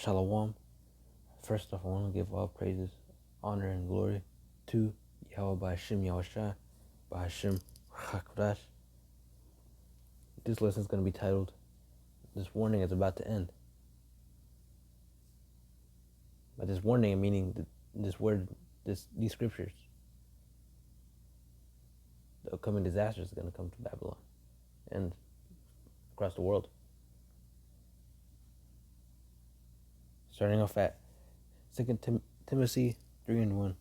Shalom. First off, I want to give all praises, honor, and glory to Yahweh by Hashem Yahushua, by Hashem Hakodash. This lesson is going to be titled, This Warning is About to End. By this warning, I'm meaning this word, these scriptures. The upcoming disaster is going to come to Babylon and across the world. Starting off at 2 Timothy 3:1.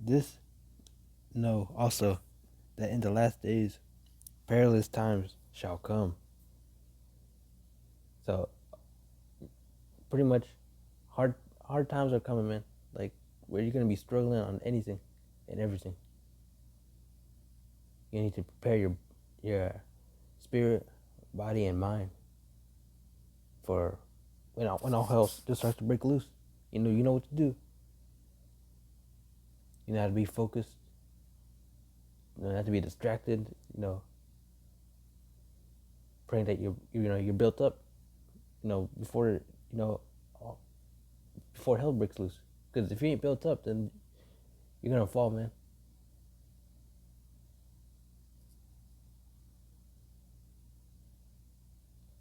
This know also that in the last days perilous times shall come. So pretty much hard times are coming, man. Like where you're gonna be struggling on anything and everything. You need to prepare your spirit, body, and mind for when all hell just starts to break loose. You know what to do. You know how to be focused. You know not to be distracted. Praying that you're built up. Before before hell breaks loose. Because if you ain't built up, then you're gonna fall, man.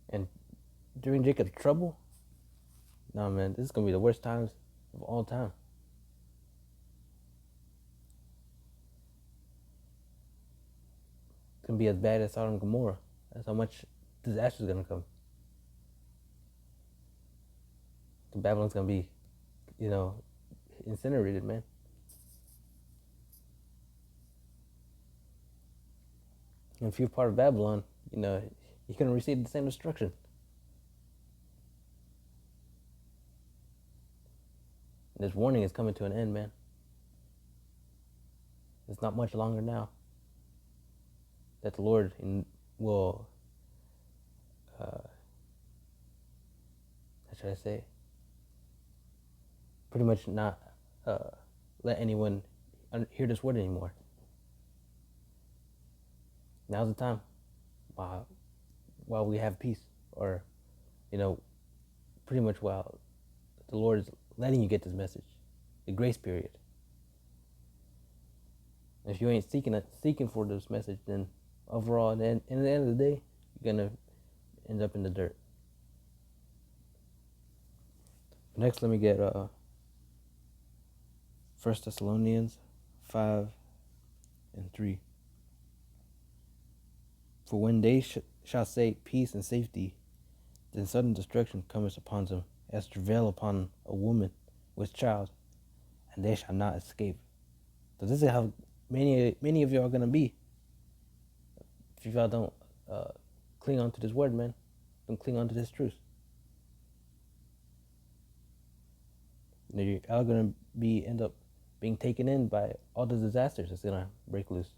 And during Jacob's trouble, nah, man, this is gonna be the worst times of all time. It's gonna be as bad as Sodom and Gomorrah. That's how much disaster is gonna come. Babylon's gonna be, incinerated, man. And if you're part of Babylon, you're gonna receive the same destruction. This warning is coming to an end, man. It's not much longer now that the Lord will, how should I say, pretty much not let anyone hear this word anymore. Now's the time while we have peace, or pretty much while the Lord is letting you get this message, the grace period. If you ain't seeking for this message, then overall, in the end of the day, you're gonna end up in the dirt. Next, let me get 1 Thessalonians 5:3. For when they shall say peace and safety, then sudden destruction cometh upon them, as travail upon a woman with child, and they shall not escape. So this is how many of y'all are gonna be if y'all don't cling on to this word, man. Don't cling on to this truth. You're all gonna end up being taken in by all the disasters that's gonna break loose.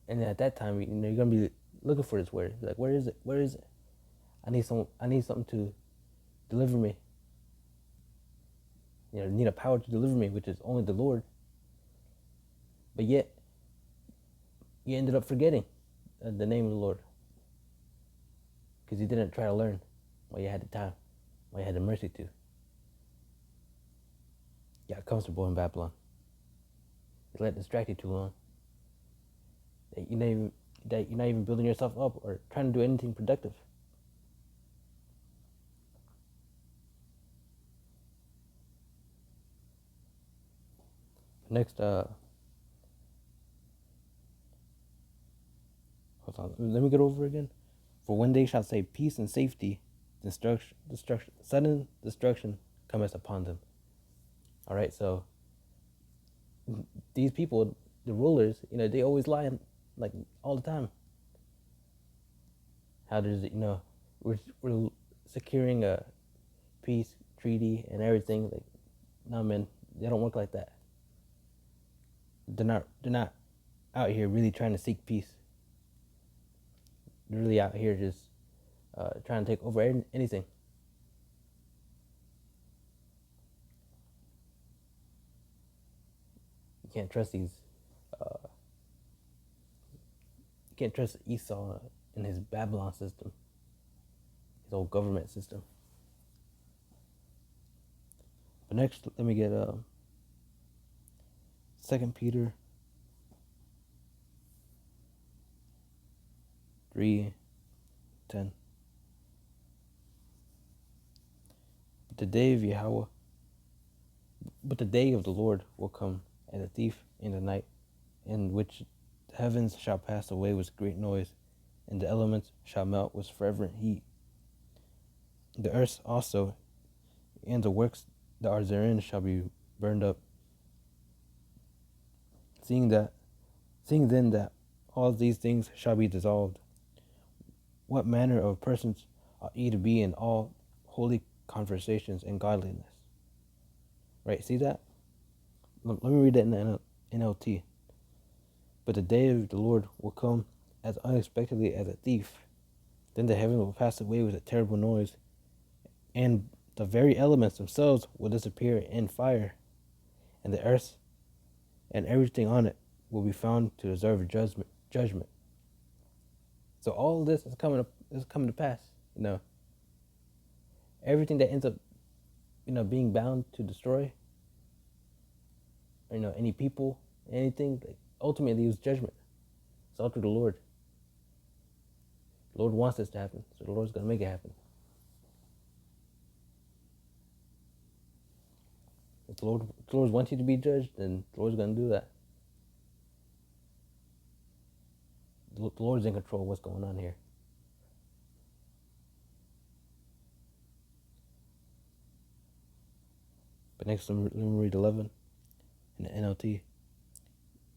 And at that time, you're gonna be looking for this word. You're like, where is it? Where is it? I need something to deliver me. Need a power to deliver me, which is only the Lord. But yet, you ended up forgetting the name of the Lord, because you didn't try to learn while you had the time, while you had the mercy to. You got comfortable in Babylon. You let it distract you too long. That you're not even building yourself up or trying to do anything productive. Next, hold on. Let me get over again. For when they shall say peace and safety, sudden destruction cometh upon them. All right, so these people, the rulers, they always lie, like all the time. How there's, we're securing a peace treaty and everything. Like, no, man, they don't work like that. They're not out here really trying to seek peace. They're really out here just trying to take over anything. You can't trust these You can't trust Esau in his Babylon system, his old government system. But next, let me get 2 Peter 3:10. But the day of Yahweh, but the day of the Lord will come as a thief in the night, in which the heavens shall pass away with great noise, and the elements shall melt with fervent heat. The earth also and the works that are therein shall be burned up. Seeing then that all these things shall be dissolved, what manner of persons ought ye to be in all holy conversations and godliness? Right, see that? Let me read that in the NLT. But the day of the Lord will come as unexpectedly as a thief. Then the heaven will pass away with a terrible noise, and the very elements themselves will disappear in fire, and the earth and everything on it will be found to deserve judgment. So all of this is coming to pass. Everything that ends up, being bound to destroy, any people, anything, like, ultimately it was judgment. It's all through the Lord. The Lord wants this to happen, so the Lord's gonna make it happen. If the Lord wants you to be judged, then the Lord's gonna do that. The Lord's in control of what's going on here. But next, let me read 11 in the NLT.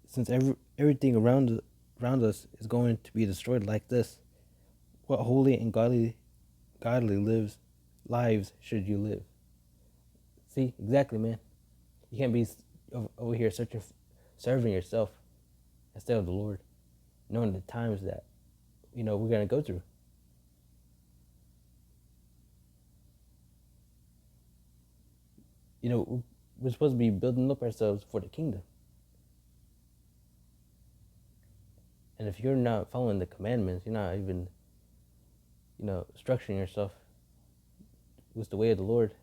Since everything around us is going to be destroyed like this, what holy and godly lives should you live? See, exactly, man. You can't be over here serving yourself instead of the Lord, knowing the times that we're gonna go through. We're supposed to be building up ourselves for the kingdom. And if you're not following the commandments, you're not even, structuring yourself with the way of the Lord,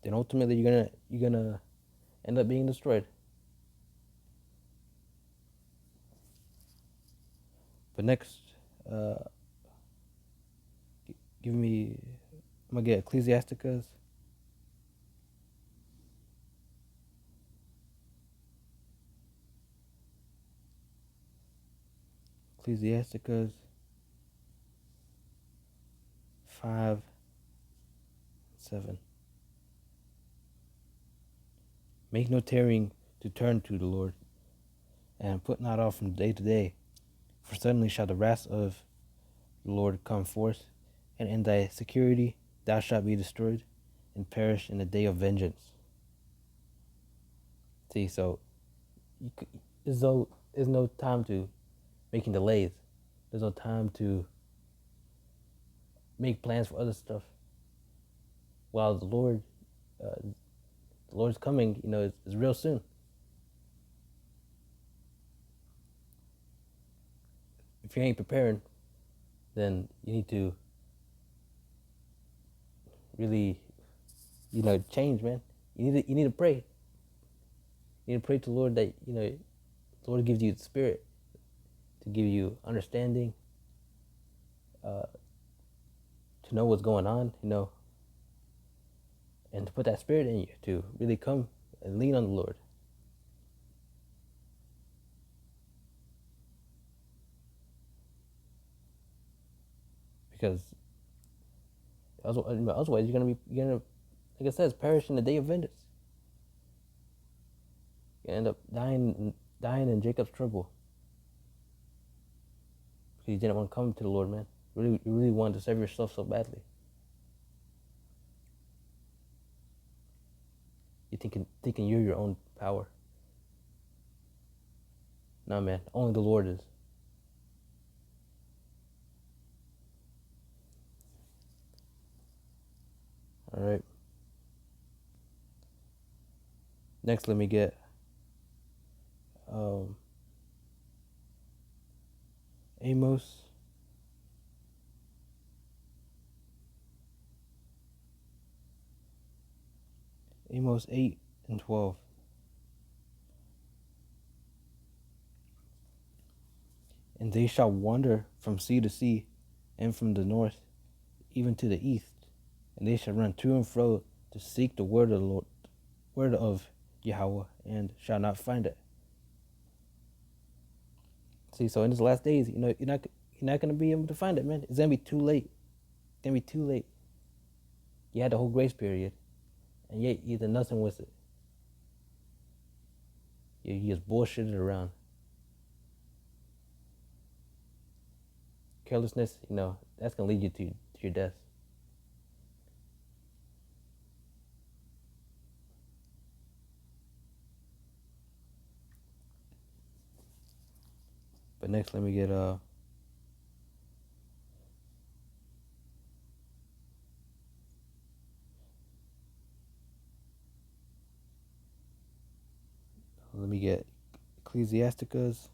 then ultimately you're gonna end up being destroyed. But next, I'm gonna get Ecclesiasticus. Ecclesiasticus 5:7. Make no tarrying to turn to the Lord, and put not off from day to day, for suddenly shall the wrath of the Lord come forth, and in thy security thou shalt be destroyed, and perish in the day of vengeance. See, so there's no time to making delays. There's no time to make plans for other stuff. While the Lord's coming, is real soon. If you ain't preparing, then you need to really, change, man. You need to pray. You need to pray to the Lord that the Lord gives you the Spirit to give you understanding, to know what's going on, and to put that Spirit in you to really come and lean on the Lord. Because otherwise you're gonna, like I said, perish in the day of vengeance. You end up dying in Jacob's trouble because you didn't want to come to the Lord, man. You really wanted to serve yourself so badly. You thinking you're your own power. No, man. Only the Lord is. All right. Next, let me get Amos, Amos 8 and 12. And they shall wander from sea to sea, and from the north even to the east, and they shall run to and fro to seek the word of the Lord, word of Yahweh, and shall not find it. See, so in these last days, you're not gonna be able to find it, man. It's gonna be too late. It's gonna be too late. You had the whole grace period, and yet you did nothing with it. You just bullshitted around. Carelessness, that's gonna lead you to your death. But next, let me get Ecclesiasticus.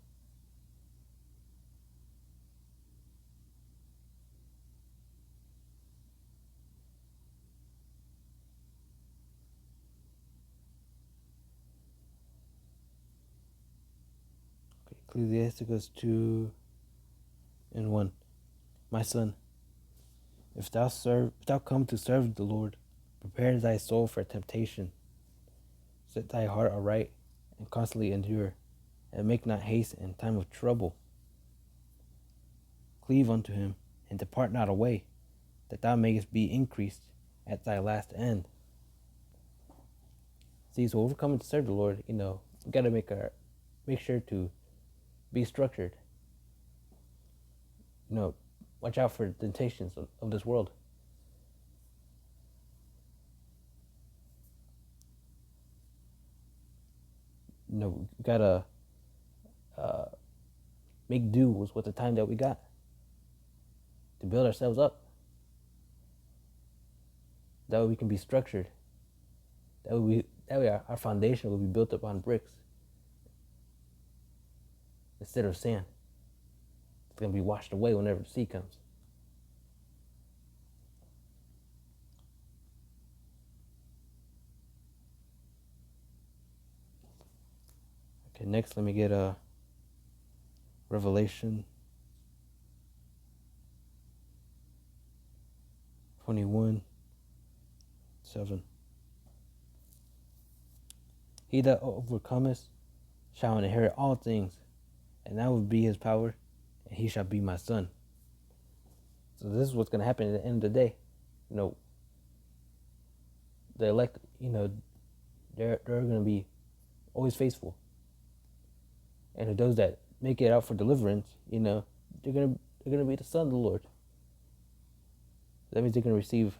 Ecclesiasticus 2 and 1. My son, if thou come to serve the Lord, prepare thy soul for temptation. Set thy heart aright, and constantly endure, and make not haste in time of trouble. Cleave unto him, and depart not away, that thou mayest be increased at thy last end. See, so when we're coming to serve the Lord, we gotta make sure to be structured. Watch out for the temptations of this world. We gotta make do with the time that we got to build ourselves up. That way we can be structured. That way our foundation will be built up on bricks instead of sand. It's gonna be washed away whenever the sea comes. Okay, next let me get Revelation 21:7. He that overcometh shall inherit all things, and that will be his power, and he shall be my son. So this is what's going to happen at the end of the day. The elect, they're going to be always faithful. And those that make it out for deliverance, they're going to be the son of the Lord. That means they're going to receive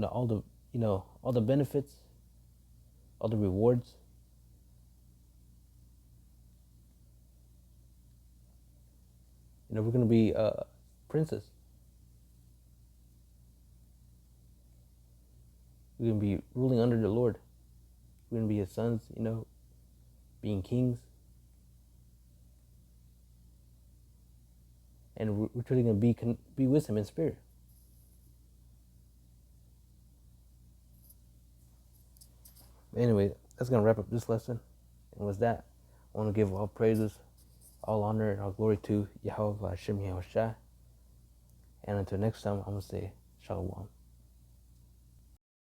all the benefits, all the rewards. We're going to be princes. We're going to be ruling under the Lord. We're going to be his sons, being kings. And we're truly going to be with him in spirit. Anyway, that's going to wrap up this lesson. And with that, I want to give all praises, all honor, and all glory to Yahweh Hashem Yahushua. And until next time, I'm going to say Shalom.